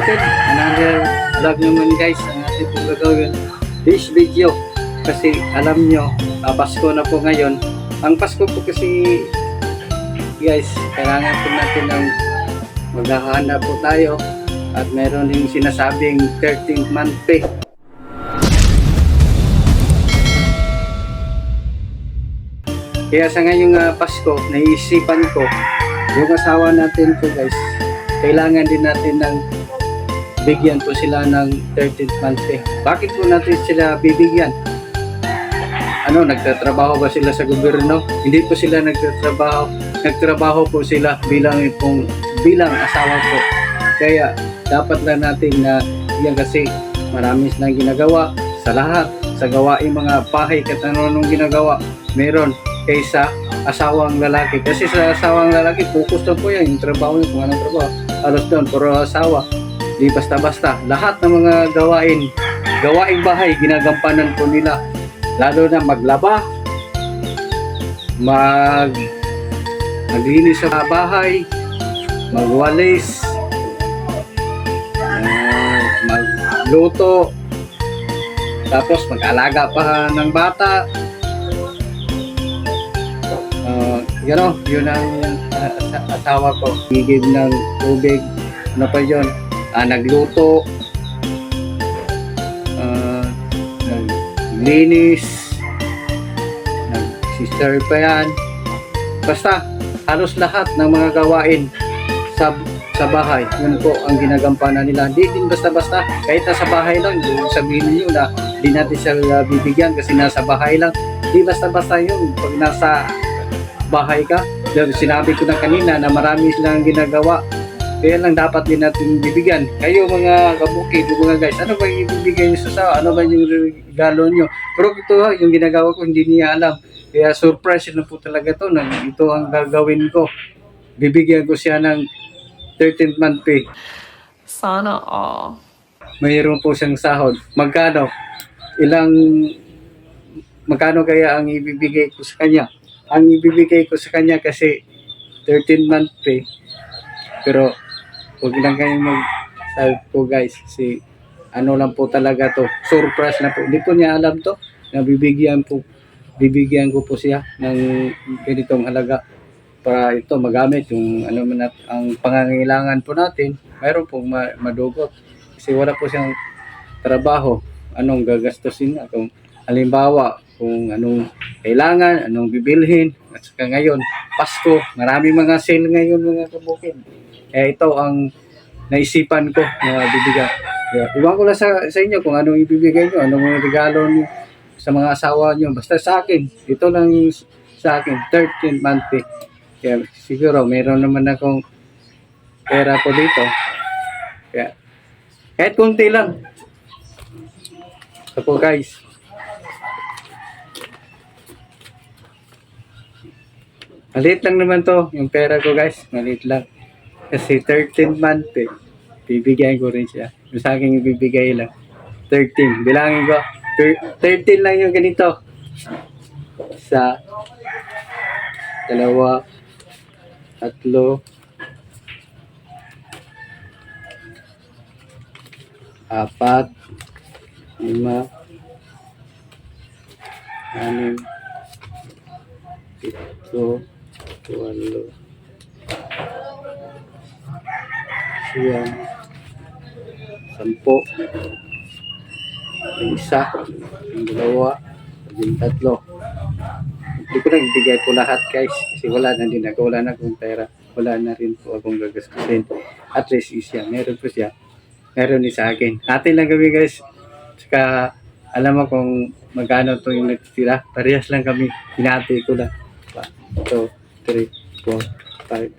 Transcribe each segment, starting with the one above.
kabukin, another vlog naman guys ang ating pong gagawin this video kasi alam nyo, Pasko na po ngayon. Ang Pasko po kasi guys, kailangan po natin ng maghahanda po tayo at meron din sinasabing 13th month pay. Kaya sa ngayong Pasko, naisipan ko yung asawa natin po guys, kailangan din natin ng bigyan po sila ng 13th month pay. Bakit po natin sila bibigyan? Nagtatrabaho ba sila sa gobyerno? Hindi po sila nagtatrabaho. Nagtrabaho po sila bilang asawa po. Kaya dapat lang natin na yan kasi marami silang ginagawa sa lahat. Sa gawain mga bahay kahit anong ginagawa meron kaysa asawang lalaki. Kasi sa asawang lalaki, focus na po yan. Yung trabaho niya, kung anong trabaho. Alos doon, pero asawa, di basta-basta. Lahat ng mga gawaing bahay, ginagampanan po nila. Lalo na maglaba, maglinis sa bahay, magwalis, magluto, tapos mag-alaga pa ng bata. Yun ang asawa ko. Higib ng tubig, ano pa yun? Nagluto, naglinis, nag-sister pa yan. Basta, halos lahat ng mga gawain sa bahay, yun po ang ginagampanan nila. Hindi din basta-basta, kahit nasa bahay lang, sabihin niyo na hindi natin sila bibigyan kasi nasa bahay lang. Hindi basta-basta yun. Pag nasa bahay ka, sinabi ko na kanina na marami silang ginagawa, kaya lang dapat din natin bibigyan. Kayo mga kabukid, mga guys, ano ba yung ibibigay nyo sa sawa? Ano ba yung regalo nyo? Pero ito yung ginagawa ko, hindi niya alam. Kaya surprise na po talaga to. Ito ang gagawin ko. Bibigyan ko siya ng 13th month pay. Sana all. Mayroon po siyang sahod. Magkano kaya ang ibibigay ko sa kanya? Ang ibibigay ko sa kanya kasi 13 month pay. Pero huwag lang kayong mag-sabi po guys. Kasi lang po talaga to. Surprise na po. Hindi po niya alam to. Bibigyan ko po siya ng ganitong halaga para ito magamit yung ang pangangailangan po natin. Mayroon pong madugot. Kasi wala po siyang trabaho. Anong gagastusin na? Kung halimbawa, kung anong kailangan, anong bibilhin. At saka ngayon, Pasko, marami mga sale ngayon mga kabukid. Ito ang naisipan ko na bibigyan. Iwan ko lang sa inyo kung anong ibibigay nyo, anong regalo nyo sa mga asawa nyo. Basta sa akin, ito lang yung sa akin, 13th month pay. Kaya siguro, mayroon naman akong pera po dito. Kaya, kahit kunti lang. Ito po guys. Maliit lang naman to, yung pera ko guys, maliit lang. Kasi 13 month eh, bibigyan ko rin siya. Yung sa akin ibibigay lang, 13. Bilangin ko, 13 lang yung ganito. Isa, dalawa, tatlo, apat, lima, anim, pito, 8, 9, 10, yung isa, yung dalawa, yung tatlo. Hindi ko lang ibigay ko lahat guys kasi wala na din ako, wala na akong pera, wala na rin po akong gagastusin. At least siya, meron po siya, meron din sa akin. Atin lang kami guys. Saka alam mo kung magkano to yung nagtitira, parehas lang kami, hinati ko lang. 1, 2, 3, 4, 5,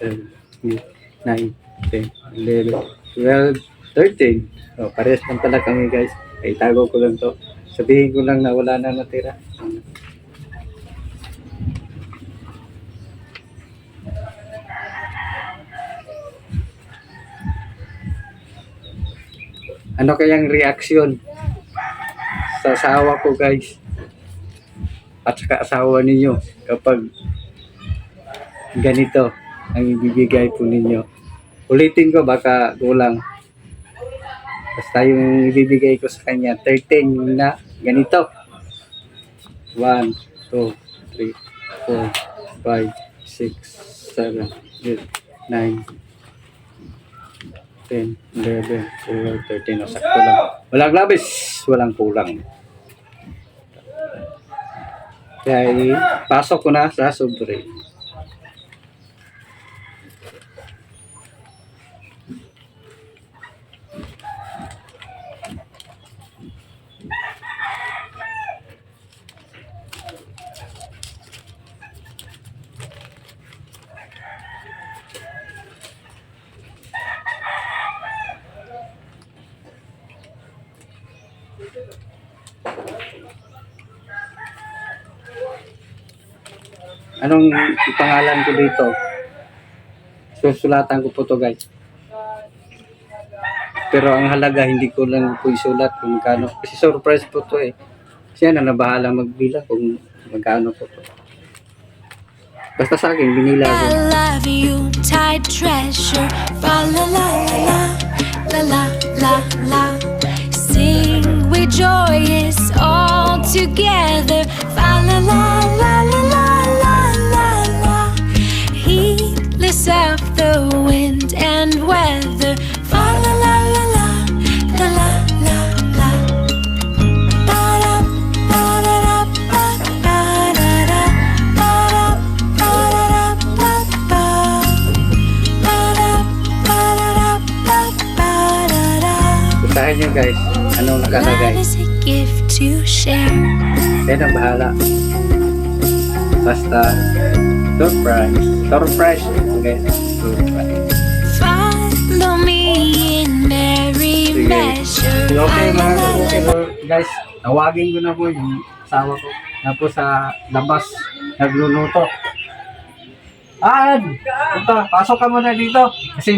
6, 7, 8, 9, 10, 11, 12, 13. So, parehas lang pala kami guys. Ay, tago ko lang to. Sabihin ko lang na wala na natira. Ano kayang reaksyon sa asawa ko guys? At saka asawa ninyo kapag ganito ang ibibigay po ninyo. Ulitin ko baka kulang. Basta yung ibibigay ko sa kanya, 13 na ganito. 1, 2, 3, 4, 5, 6, 7, 8, 9, 10, 11, 12, 13. O, sakto lang. Walang labis, walang kulang. Kaya pasok ko na sa sobre. Anong ipangalan ko dito? Susulatan ko po to guys. Pero ang halaga hindi ko lang po isulat kung magkano. Kasi surprise po to eh. Siya na nabahala magbilang kung magkano po to. Basta sa akin, binila ko. I love you, tight treasure. Fa la la la la la la la. Sing with joyous all together. Fa la la la la la la la la. Heedless of the wind and weather. Fa la la la la la la la la. Ba da ba da da ba ba da da ba da ba da da ba ba. Ba da ba da da ba ba da da. Basahin nyo guys. Anong Love nakalagay? is a gift to share. Kaya na bahala. Basta surprise. Surprise. Okay. Surprise. Follow me in merry Sige. measure. Okay mga okay, guys. Tawagin ko na po yung asawa ko. Na po sa labas. Nagluluto. Punta. Pasok ka muna dito. Kasi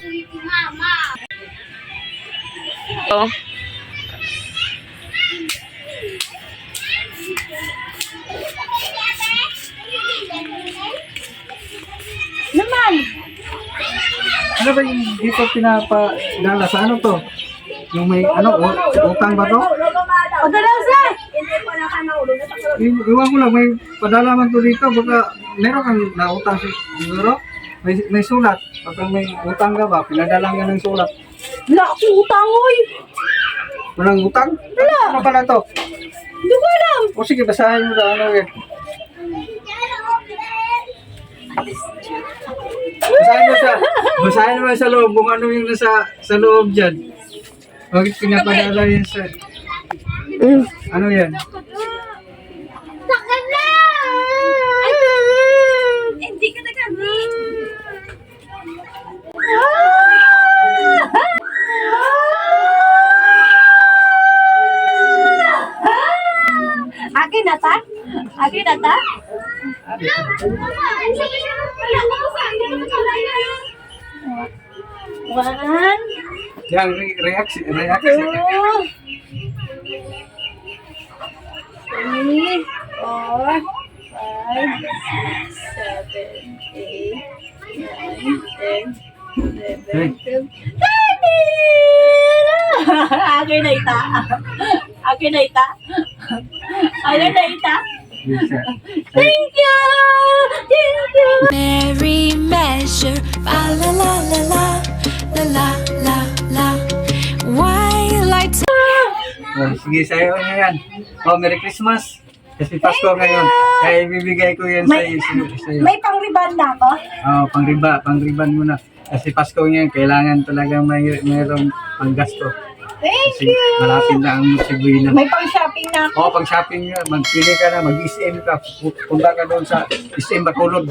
Oh. Naman! ano ba yung dito pinapadala sa ano to? Yung may utang ba to? Pagdalasa! Iwan ko lang, may padala man to dito. Baka meron kang nautang siguro. May sulat. Pag may utang ka ba, pinadala ka ng sulat. Wala akong utang, oy! Walang utang? Wala. Ano pala to? Hindi ko alam! O sige, basahin mo na ano yun. Basahin mo sa loob kung ano yung sa loob dyan. Bakit pinapadala yun sa... Ano yan? Saka na! Hindi ka nagamit! Akin na ta? Akin na ta? One, Yang reaksi. two, three, four, five, six, seven, eight, nine, 10, 11, 12, 13! Akin na ita. Akin na ita. Akin na ita. Thank you! Thank you! Merry measure, fa la la la la la la la la. While I Sige, sa'yo na yan. Merry Christmas. Kasi Pasko ngayon. Kaya ibibigay ko yan sa'yo. may pang-riban na ako. Pang-riban mo na. Kasi Pasko ngayon, kailangan talagang mayroong panggasto. Thank Kasi you! malapit na ang Cebu na. May pang-shopping na ako. Pang shopping nga, magpili ka na, mag-SM ka, punta ka doon sa SM Bacolod.